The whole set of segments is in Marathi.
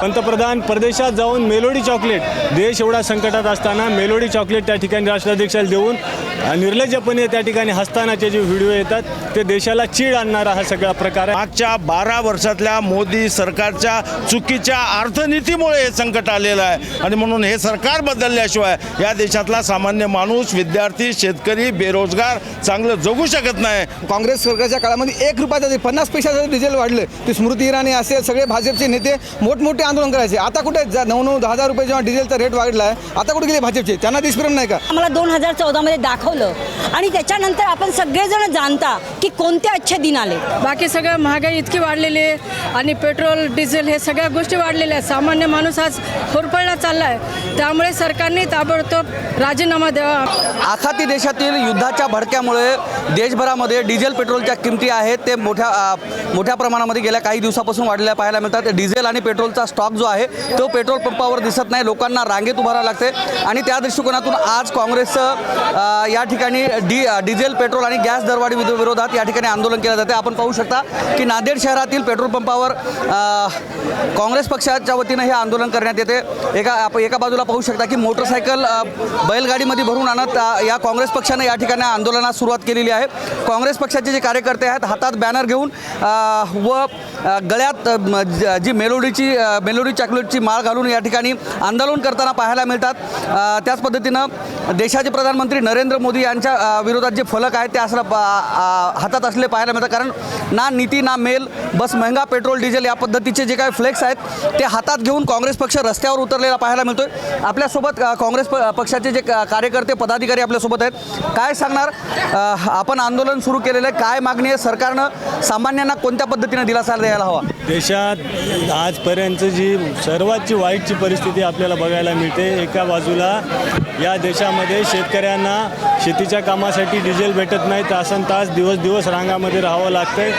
पंतप्रधान परदेशात जाऊन मेलोडी चॉकलेट, देश एवढा संकटात असताना मेलोडी चॉकलेट त्या ठिकाणी राष्ट्राध्यक्षाला देऊन निर्लज्जपणे त्या ठिकाणी हसतानाचे जे व्हिडिओ येतात ते देशाला चीड आणणारा हा सगळा प्रकार आहे. मागच्या 12 वर्षातल्या मोदी सरकारच्या चुकीच्या अर्थनीतीमुळे हे संकट आलेलं आहे आणि म्हणून हे सरकार बदलल्याशिवाय या देशातला सामान्य माणूस, विद्यार्थी, शेतकरी, बेरोजगार चांगलं जगू शकत नाही. काँग्रेस सरकारच्या काळामध्ये 1 रुपयाचं 50 पैशाचं डिझेल वाढलं. ती स्मृती इराणी असेल, सगळे भाजपचे नेते मोठमोठे आंदोलन करायचे. आता कुठे 9,000-10,000 रुपये जेव्हा डिझेलचा रेट वाढला आहे, आता कुठे गेले भाजपचे? त्यांना दिसप्रेम नाही का? आम्हाला 2014 मध्ये दाखवलं आणि त्याच्यानंतर आपण सगळेजण जाणता की कोणते अच्छे दिन आले. बाकी सगळं महागाई इतकी वाढलेली आहे आणि पेट्रोल डिझेल हे सगळ्या गोष्टी वाढलेल्या आहेत. सामान्य माणूस आज होरपळला चालला आहे. त्यामुळे सरकारने ताबडतोब राजीनामा द्यावा. आखाती देशातील युद्धाच्या भडक्यामुळे देशभरामध्ये डिझेल पेट्रोलच्या किमती आहेत ते मोठ्या प्रमाणामध्ये गेल्या काही दिवसापासून वाढलेल्या पाहायला मिळतात. डिझेल आणि पेट्रोलचा स्टॉक जो आहे तो पेट्रोल पंपावर दिसत नाही. लोकांना रांगेत उभारावं लागते आणि त्या दृष्टिकोनातून आज काँग्रेसचं या ठिकाणी डिझेल, पेट्रोल आणि गॅस दरवाढी विरोधात या ठिकाणी आंदोलन केलं जाते. आपण पाहू शकता की नांदेड शहरातील पेट्रोल पंपावर काँग्रेस पक्षाच्या वतीनं हे आंदोलन करण्यात येते. एका बाजूला पाहू शकता की मोटरसायकल बैलगाडीमध्ये भरून आणत या काँग्रेस पक्षाने या ठिकाणी आंदोलनास सुरुवात केलेली आहे. काँग्रेस पक्षाचे जे कार्यकर्ते आहेत हातात बॅनर घेऊन व गळ्यात जी मेलोडी चॉकलेटची माळ घालून या ठिकाणी आंदोलन करताना पाहायला मिळतात. त्याच पद्धतीनं देशाचे प्रधानमंत्री नरेंद्र मोदी यांच्या विरोधात जे फलक आहेत ते हातात असले पाहायला मिळतात. कारण ना नीती ना मेल, बस महंगा पेट्रोल डिझेल या पद्धतीचे जे काही फ्लेक्स आहेत ते हातात घेऊन काँग्रेस पक्ष रस्त्यावर उतरलेला पाहायला मिळतोय. आपल्यासोबत काँग्रेस पक्षाचे जे कार्यकर्ते, पदाधिकारी आपल्यासोबत आहेत. काय सांगणार? आपण आंदोलन सुरू केलेलं आहे, काय मागणी आहे? सरकारनं सामान्यांना कोणत्या पद्धतीने दिलासा द्यायला हवा? देशात आजपर्यंत जी सर्वातची वाईटची परिस्थिती आपल्याला बघायला मिळते. एका बाजूला या देशामध्ये शेतकऱ्यांना शेतीच्या कामासाठी डिझेल भेटत नाही. तासन तास दिवस रांगामध्ये राहावं लागतंय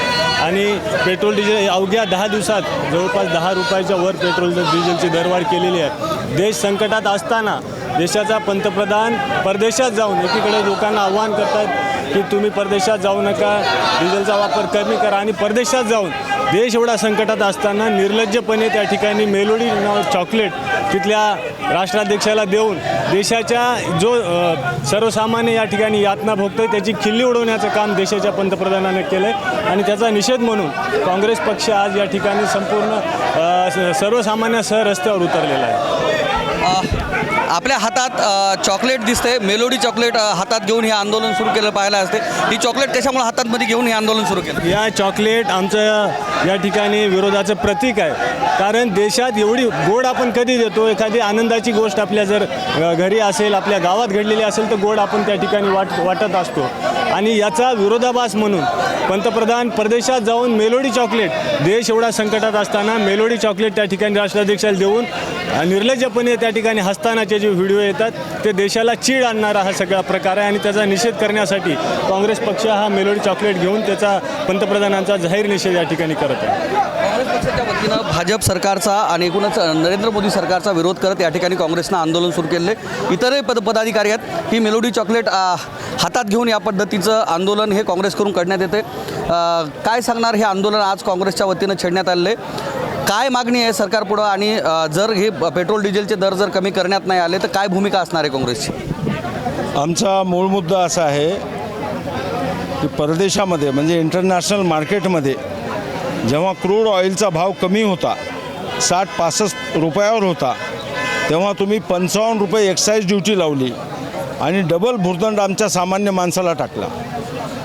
आणि पेट्रोल डिझेल अवघ्या 10 दिवसात जवळपास 10 रुपयाच्या वर पेट्रोल डिझेलची दरवाढ केलेली आहे. देश संकटात असताना देशाचा पंतप्रधान परदेशात जाऊन एकीकडे लोकांना आव्हान करतात की तुम्ही परदेशात जाऊ नका, डिझेलचा वापर कमी करा आणि परदेशात जाऊन देश एवढा संकटात असताना निर्लज्जपणे त्या ठिकाणी मेलोडी चॉकलेट तिथल्या राष्ट्राध्यक्षाला देऊन देशाच्या जो सर्वसामान्य या ठिकाणी यातना भोगतोय त्याची खिल्ली उडवण्याचं काम देशाच्या पंतप्रधानाने केलं आहे आणि त्याचा निषेध म्हणून काँग्रेस पक्ष आज या ठिकाणी संपूर्ण सर्वसामान्यासह रस्त्यावर उतरलेला आहे. आपल्या हातात चॉकलेट दिसते, मेलोडी चॉकलेट हातात घेऊन हे आंदोलन सुरू केलं पाहायला असते. ही चॉकलेट कशामुळे हातामध्ये घेऊन हे आंदोलन सुरू केलं? या चॉकलेट आमचं या ठिकाणी विरोधाचं प्रतीक आहे. कारण देशात एवढी गोड आपण कधी देतो? एखादी आनंदाची गोष्ट आपल्या जर घरी असेल, आपल्या गावात घडलेली असेल तर गोड आपण त्या ठिकाणी वाटत असतो आणि याचा विरोधाभास म्हणून पंतप्रधान परदेशात जाऊन मेलोडी चॉकलेट, देश एवढा संकटात असताना मेलोडी चॉकलेट त्या ठिकाणी राष्ट्राध्यक्षाला देऊन निर्लज्जपणे त्या ठिकाणी हसतानाचे जे व्हिडिओ येतात ते देशाला चीड आणणारा हा सगळा प्रकार आहे आणि त्याचा निषेध करण्यासाठी काँग्रेस पक्ष हा मेलोडी चॉकलेट घेऊन त्याचा पंतप्रधानांचा जाहीर निषेध या ठिकाणी करत आहे. काँग्रेस पक्षाच्या वतीनं भाजप सरकारचा आणि एकूणच नरेंद्र मोदी सरकारचा विरोध करत या ठिकाणी काँग्रेसनं आंदोलन सुरू केले. इतरही पदाधिकारी आहेत. ही मेलोडी चॉकलेट हातात घेऊन या पद्धतीचं आंदोलन हे काँग्रेसकडून करण्यात येते. काय सांगणार? हे आंदोलन आज काँग्रेसच्या वतीनं छेडण्यात आलेले. काय मागणी आहे सरकारपुढं आणि जर हे पेट्रोल डिझेलचे दर जर कमी करण्यात नाही आले तर काय भूमिका असणार आहे काँग्रेसची? आमचा मूळ मुद्दा असा आहे की परदेशामध्ये म्हणजे इंटरनॅशनल मार्केटमध्ये जेव्हा क्रूड ऑइलचा भाव कमी होता, 60-65 रुपयावर होता, तेव्हा तुम्ही 55 रुपये एक्साईज ड्युटी लावली आणि डबल भुर्दंड आमच्या सामान्य माणसाला टाकला.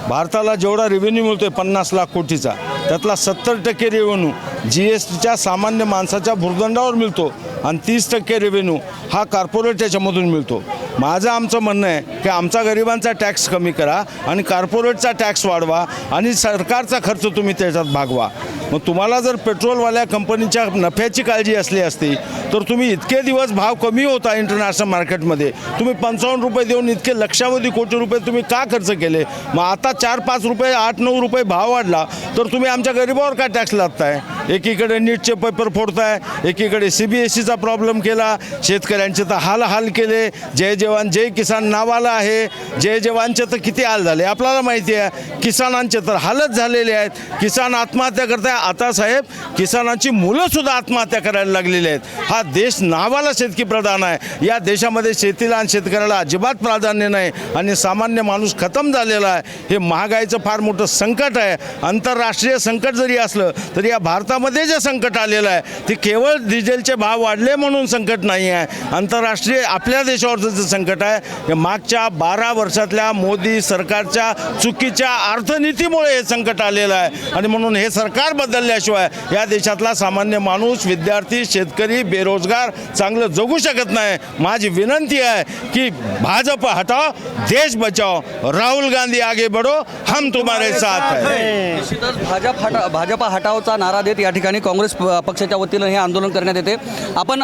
भारताला जेवढा रेव्हेन्यू मिळतो आहे 50 लाख कोटीचा, त्यातला 70% रेव्हेन्यू GSTच्या सामान्य माणसाच्या भुर्दंडावर मिळतो आणि 30% रेव्हेन्यू हा कॉर्पोरेट याच्यामधून मिळतो. आमचं म्हणणं आहे की आमचा गरिबांचा टॅक्स कमी करा आणि कॉर्पोरेटचा टॅक्स वाढवा आणि सरकारचा खर्च तुम्ही त्याच्यात भागवा. मग तुम्हाला जर पेट्रोलवाल्या कंपनीच्या नफ्याची काळजी असली असती तर तुम्ही इतके दिवस भाव कमी होता इंटरनॅशनल मार्केटमध्ये, तुम्ही 55 रुपये देऊन इतके लक्षावधी कोटी रुपये तुम्ही का खर्च केले? मग आता 4-5 रुपये 8-9 रुपये भाव वाढला तर तुम्ही आमच्या गरिबावर काय टॅक्स लादताय? एकीकडे नीटचे पेपर फोडताय, एकीकडे CBSEचा प्रॉब्लेम केला, शेतकऱ्यांचे तर हाल केले. जय जवान जय किसान नावाला आहे. जय जवानचे तर किती हाल झाले आपल्याला माहिती आहे. किसानांचे तर हालच झालेले आहेत. किसान आत्महत्या करताय. आता साहेब किसानांची मुलंसुद्धा आत्महत्या करायला लागलेली आहेत. हा देश नावाला शेतकी प्रधान आहे. या देशामध्ये शेतीला आणि शेतकऱ्याला अजिबात प्राधान्य नाही आणि सामान्य माणूस खतम झालेला आहे. हे महागाईचं फार मोठं संकट आहे. आंतरराष्ट्रीय संकट जरी असलं तरी या भारतामध्ये जे संकट आलेलं आहे ते केवळ डिझेलचे भाव वाढले म्हणून संकट नाही आहे. आंतरराष्ट्रीय आपल्या देशावरचं जे संकट आहे हे मागच्या 12 वर्षातल्या मोदी सरकारच्या चुकीच्या अर्थनीतीमुळे हे संकट आलेलं आहे आणि म्हणून हे सरकार बदलल्याशिवाय या देशातला सामान्य माणूस, विद्यार्थी, शेतकरी, बेरोजगार चांगलं जगू शकत नाही. माझी विनंती आहे की भाजपा हटाओ, देश बचाओ, राहुल गांधी आगे बढ़ो, हम तुम्हारे साथ है. निश्चितच भाजपा हटावचा नारा देत या ठिकाणी काँग्रेस पक्षाच्या वतीनं हे आंदोलन करण्यात येते. आपण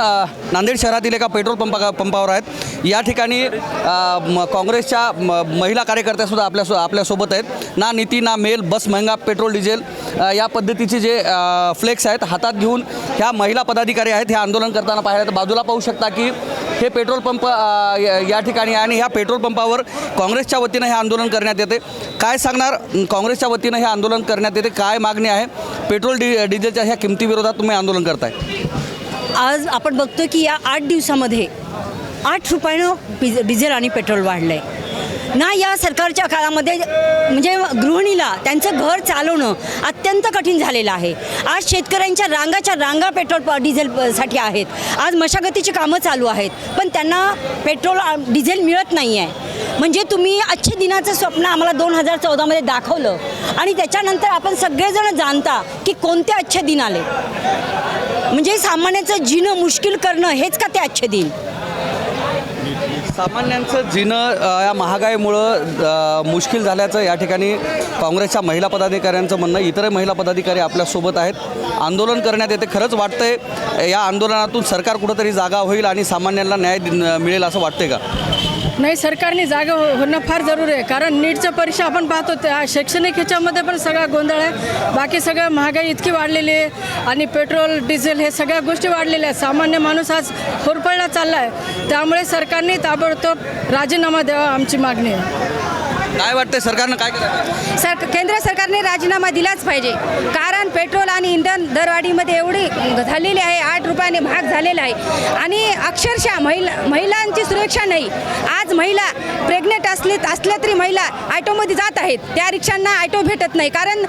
नांदेड शहरातील एका पेट्रोल पंपावर आहेत. या ठिकाणी काँग्रेसच्या महिला कार्यकर्त्यासुद्धा आपल्यासोबत आहेत. ना नीती ना मेल, बस महंगा पेट्रोल डिझेल या पद्धतीचे जे फ्लेक्स आहेत हातात घेऊन ह्या महिला पदाधिकारी आहेत हे आंदोलन करताना पाहिलं तर बाजूला पाहू शकता की हे पेट्रोल पंप या ठिकाणी आणि ह्या पेट्रोल पंपावर काँग्रेसच्या वतीनं हे आंदोलन करण्यात येते. काय सांगणार, काँग्रेसच्या वतीनं हे आंदोलन करण्यात येते, काय मागणी आहे? पेट्रोल डिझेलच्या ह्या किमतीविरोधात तुम्ही आंदोलन करताय. आज आपण बघतो की या 8 दिवसामध्ये 8 रुपयानं डिझेल आणि पेट्रोल वाढलं आहे ना. या सरकारच्या काळामध्ये म्हणजे गृहिणीला त्यांचं घर चालवणं अत्यंत कठीण झालेलं आहे. आज शेतकऱ्यांच्या रांगा पेट्रोल डिझेलसाठी आहेत. आज मशागतीची कामं चालू आहेत पण त्यांना पेट्रोल डिझेल मिळत नाही आहे. म्हणजे तुम्ही अच्छे दिनाचं स्वप्न आम्हाला 2014मध्ये दाखवलं आणि त्याच्यानंतर आपण सगळेजण जाणता की कोणते अच्छे दिन आले. म्हणजे सामान्याचं जीणं मुश्किल करणं हेच का ते अच्छे दिन? सामान्यांचं जीणं या महागाईमुळं मुश्किल झाल्याचं या ठिकाणी काँग्रेसच्या महिला पदाधिकाऱ्यांचं म्हणणं. इतर महिला पदाधिकारी आपल्यासोबत आहेत. आंदोलन करण्यात येते. खरंच वाटतंय या आंदोलनातून सरकार कुठंतरी जागा होईल आणि सामान्यांना न्याय मिळेल असं वाटतंय का? नाही, सरकारने जागा होणं फार जरूरी आहे. कारण नीटच्या परीक्षा आपण पाहतो त्या शैक्षणिक ह्याच्यामध्ये पण सगळा गोंधळ आहे. बाकी सगळं महागाई इतकी वाढलेली आहे आणि पेट्रोल डिझेल हे सगळ्या गोष्टी वाढलेल्या आहेत. सामान्य माणूस आज होरपळला चालला आहे. त्यामुळे सरकारने ताबडतोब राजीनामा द्यावा आमची मागणी आहे. काय वाटतंय सरकारनं काय करायचं? केंद्र सरकारने राजीनामा दिलाच पाहिजे. कारण पेट्रोल आणि इंधन दरवाढीमध्ये एवढी झालेली आहे, 8 रुपयाने महाग झालेला आहे आणि अक्षरशः महिलांची सुरक्षा नाही. आज महिला प्रेग्नेंट असल्या तरी महिला ॲटोमध्ये जात आहेत. त्या रिक्षांना ॲटो भेटत नाही कारण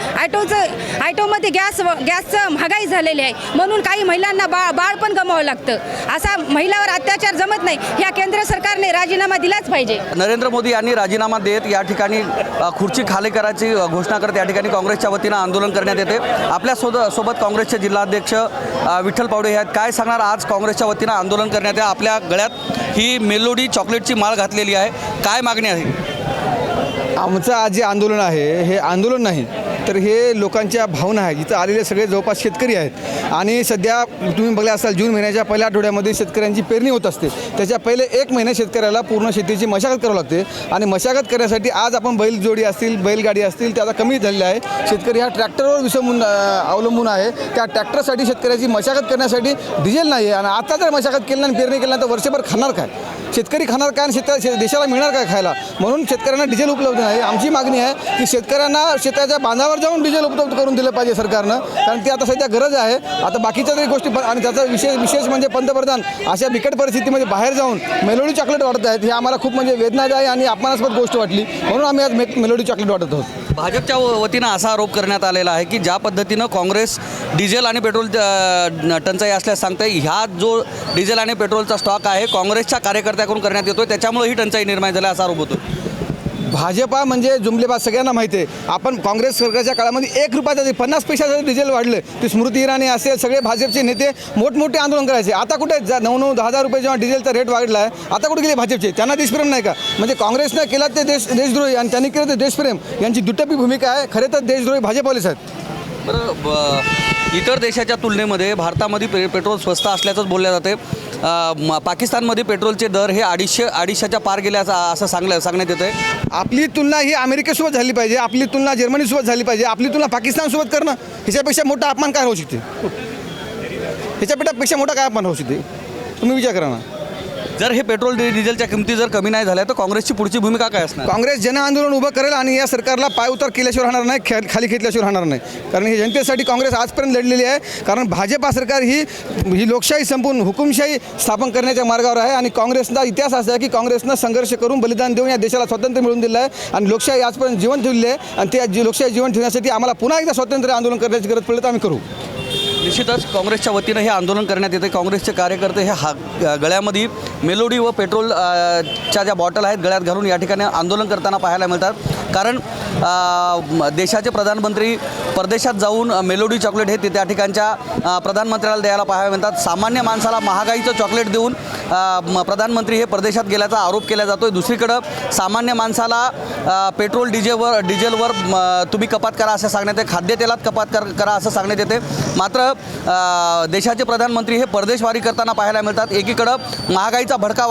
ॲटोमध्ये गॅसचं महागाई झालेली आहे. म्हणून काही महिलांना बाळ पण गमावं लागतं. असा महिलावर अत्याचार जमत नाही. ह्या केंद्र सरकारने राजीनामा दिलाच पाहिजे. नरेंद्र मोदी यांनी राजीनामा देत या ठिकाणी खुर्ची खाली करायची घोषणा करत या ठिकाणी काँग्रेसच्या वतीनं आंदोलन करण्यात येते. आपल्या सोबत काँग्रेसचे जिल्हाध्यक्ष विठ्ठल पावडे हे आहेत. काय सांगणार, आज काँग्रेसच्या वतीनं आंदोलन करण्यात येते. आपल्या गळ्यात ही मेलोडी चॉकलेटची माळ घातलेली आहे. काय मागणी आहे? आमचं आज जे आंदोलन आहे हे आंदोलन नाही तर हे लोकांच्या भावना आहेत. इथं आलेले सगळे जवळपास शेतकरी आहेत आणि सध्या तुम्ही बघले असाल जून महिन्याच्या पहिल्या आठवड्यामध्ये शेतकऱ्यांची पेरणी होत असते. त्याच्या पहिले 1 महिना शेतकऱ्याला पूर्ण शेतीची मशागत करावी लागते आणि मशागत करण्यासाठी आज आपण बैलजोडी असतील, बैलगाडी असतील त्या आता कमी झालेल्या आहे. शेतकरी हा ट्रॅक्टरवर अवलंबून आहे. त्या ट्रॅक्टरसाठी शेतकऱ्याची मशागत करण्यासाठी डिझेल नाही आहे आणि आता जर मशागत केली आणि पेरणी केली तर वर्षभर खाणार काय? शेतकरी खाणार काय आणि देशाला मिळणार काय खायला? म्हणून शेतकऱ्यांना डिझेल उपलब्ध नाही. आमची मागणी आहे की शेतकऱ्यांना शेताच्या बांधावर जाऊन डिझेल उपलब्ध करून दिलं पाहिजे सरकारनं, कारण ती आता सध्या गरज आहे. आता बाकीच्या तरी गोष्टी आणि त्याचा विशेष म्हणजे पंतप्रधान अशा बिकट परिस्थितीमध्ये बाहेर जाऊन मेलोडी चॉकलेट वाटत आहेत. हे आम्हाला खूप म्हणजे वेदनादायी आणि अपमानास्पद गोष्ट वाटली. म्हणून आम्ही आज मेलोडी चॉकलेट वाटत आहोत. भाजपच्या वतीनं असा आरोप करण्यात आलेला आहे की ज्या पद्धतीनं काँग्रेस डिझेल आणि पेट्रोल टंचाई असल्यास सांगते, ह्या जो डिझेल आणि पेट्रोलचा स्टॉक आहे काँग्रेसच्या कार्यकर्त्याकडून करण्यात येतो त्याच्यामुळे ही टंचाई निर्माण झाली असा आरोप होतो. भाजपा म्हणजे जुमलेबाज सगळ्यांना माहिती आहे. आपण काँग्रेस सरकारच्या काळामध्ये 1 रुपयाचं 50 पैशाचं डिझेल वाढलं. ती स्मृती इराणी असेल सगळे भाजपचे नेते मोठमोठे आंदोलन करायचे. आता कुठे 9-10 रुपये जेव्हा डिझेलचा रेट वाढला आहे आता कुठे गेले भाजपचे? त्यांना देशप्रेम नाही का? म्हणजे काँग्रेसनं केला ते देशद्रोही आणि त्यांनी केलं ते देशप्रेम यांची दुटप्पी भूमिका आहे. खरे तर देशद्रोही भाजपवालेच आहेत. इतर देशाच्या तुलनेमध्ये भारतामध्ये पेट्रोल स्वस्त असल्याचंच बोलले जाते. पाकिस्तानमध्ये पेट्रोलचे दर हे 250च्या पार गेले असं सांगण्यात येतं आहे. आपली तुलना ही अमेरिकेसोबत झाली पाहिजे, आपली तुलना जर्मनीसोबत झाली पाहिजे, आपली तुलना पाकिस्तानसोबत करणं ह्याच्यापेक्षा मोठा अपमान काय होऊ शकते? ह्याच्यापेक्षा मोठा काय अपमान होऊ शकते? तुम्ही विचार करा ना. जर हे पेट्रोल डिझेलच्या किमती जर कमी नाही झाल्या तर काँग्रेसची पुढची भूमिका काय असणार? काँग्रेस जन आंदोलन उभं करेल आणि या सरकारला पायउतार केल्याशिवाय राहणार नाही, खाली खेचल्याशिवाय राहणार नाही. कारण ही जनतेसाठी काँग्रेस आजपर्यंत लढलेली आहे. कारण भाजपा सरकार ही लोकशाही संपून हुकुमशाही स्थापन करण्याच्या मार्गावर आहे आणि काँग्रेसचा इतिहास असा आहे की काँग्रेसनं संघर्ष करून बलिदान देऊन या देशाला स्वातंत्र्य मिळवून दिलं आहे आणि लोकशाही आजपर्यंत जीवन ठेवली आहे. आणि त्या लोकशाही जीवन ठेवण्यासाठी आम्हाला पुन्हा एकदा स्वातंत्र्य आंदोलन करण्याची गरज पडली तर आम्ही करू. निश्चितच काँग्रेसच्या वतीनं हे आंदोलन करण्यात येते. काँग्रेसचे कार्यकर्ते हे गळ्यामध्ये मेलोडी व पेट्रोल च्या ज्या बॉटल आहेत गळ्यात घालून या ठिकाणी आंदोलन करताना पाहायला मिळतात. कारण देशाचे प्रधानमंत्री परदेशात जाऊन मेलोडी चॉकलेट हे त्या ठिकाणच्या प्रधानमंत्र्याला द्यायला पाहायला मिळतात. सामान्य माणसाला महागाईचं चॉकलेट देऊन प्रधानमंत्री हे परदेशात गेल्याचा आरोप केला जातो. दुसरीकडं सामान्य माणसाला पेट्रोल डिझेलवर तुम्ही कपात करा असं सांगण्यात येते, खाद्यतेलात कपात करा असं सांगण्यात येते. मात्र देशाचे प्रधानमंत्री हे परदेशवारी करताना पाहायला मिळतात. एकीकडं महागाईचा भडका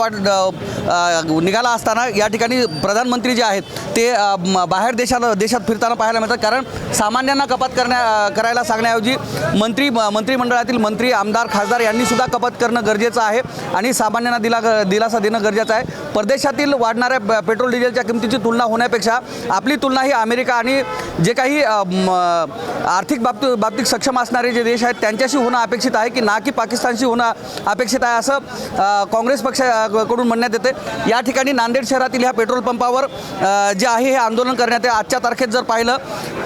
निघाला असताना या ठिकाणी प्रधानमंत्री जे आहेत ते बाहेर देशात फिरताना पाहायला मिळतात. कारण सामान्यांना कपात करायला सांगण्याऐवजी मंत्रिमंडळातील मंत्री, आमदार, खासदार यांनी सुद्धा कपात करणं गरजेचं आहे आणि सामान्यांना दिलासा देणं गरजेचं आहे. परदेशातील वाढणाऱ्या पेट्रोल डिझेलच्या किमतीची तुलना होण्यापेक्षा आपली तुलना ही अमेरिका आणि जे काही आर्थिक बाबतीत सक्षम असणारे जे देश आहेत त्यांच्याशी होणं अपेक्षित आहे की ना की पाकिस्तानशी होणं अपेक्षित आहे असं काँग्रेस पक्षाकडून म्हणण्यात येते. या ठिकाणी नांदेड शहरातील ह्या पेट्रोल पंपावर जे आहे हे आंदोलन करण्यात आहे. आजच्या तारखेत जर पाहिलं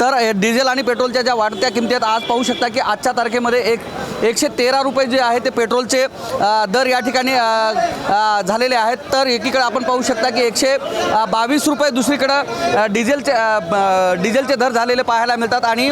तर डिझेल आणि पेट्रोलच्या ज्या वाढत्या किमती आहेत आज पाहू शकता की आजच्या तारखेमध्ये 113 रुपये जे आहे ते पेट्रोलचे दर या ठिकाणी झालेले आहेत. तर एकीकडे आपण पाहू शकता की 122 रुपये दुसरीकडं डिझेलचे दर झालेले पाहायला मिळतात. आणि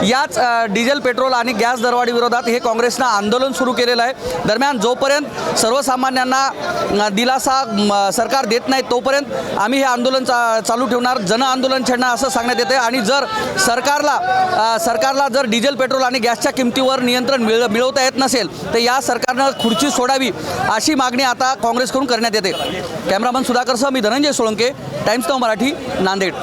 याच डिझेल, पेट्रोल आणि गॅस दरवाढी विरोधात हे काँग्रेसनं आंदोलन सुरू केलेलं आहे. दरम्यान जोपर्यंत सर्वसामान्यांना दिलासा सरकार देत नाही तोपर्यंत आम्ही हे आंदोलन चालू ठेवणार, जन आंदोलन छेडणार असं सांगण्यात येते. आणि जर सरकारला जर डिझेल, पेट्रोल आणि गॅसच्या किमतीवर नियंत्रण मिळवता येत नसेल तर या सरकारनं खुर्ची सोडावी अशी मागणी आता काँग्रेसकडून करण्यात येते. कॅमेरामन सुधाकरसह मी धनंजय सोळंके, टाइम्स नाऊ मराठी, नांदेड.